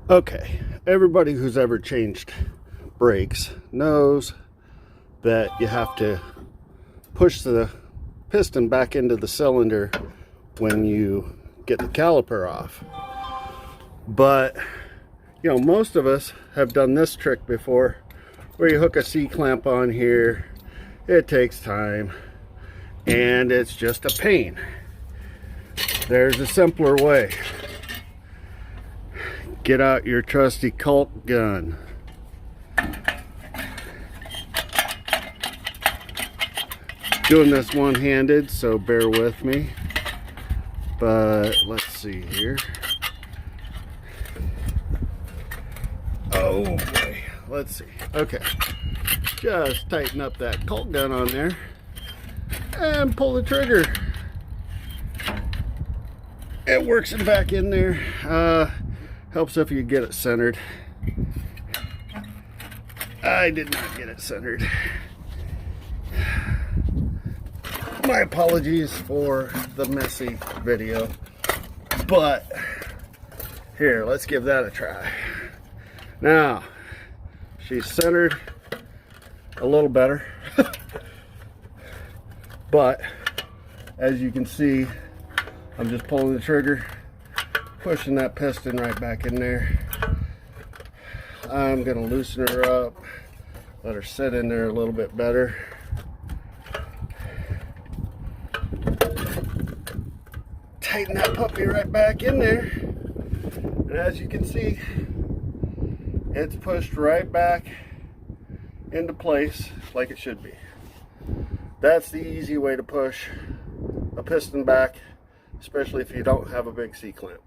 Okay, everybody who's ever changed brakes knows that you have to push the piston back into the cylinder when you get the caliper off. But, you know, most of us have done this trick before, where you hook a C-clamp on here. It takes time, and it's just a pain. There's a simpler way. Get out your trusty caulk gun. Doing this one-handed, so bear with me. But let's see here. Oh boy, let's see. Okay, just tighten up that caulk gun on there and pull the trigger. It works it back in there. Helps if you get it centered. I did not get it centered. My apologies for the messy video, but here, let's give that a try. Now, she's centered a little better, but as you can see, I'm just pulling the trigger, pushing that piston right back in there. I'm gonna loosen her up, let her sit in there a little bit better. Tighten that puppy right back in there. And as you can see, it's pushed right back into place like it should be. That's the easy way to push a piston back, especially if you don't have a big C-clamp.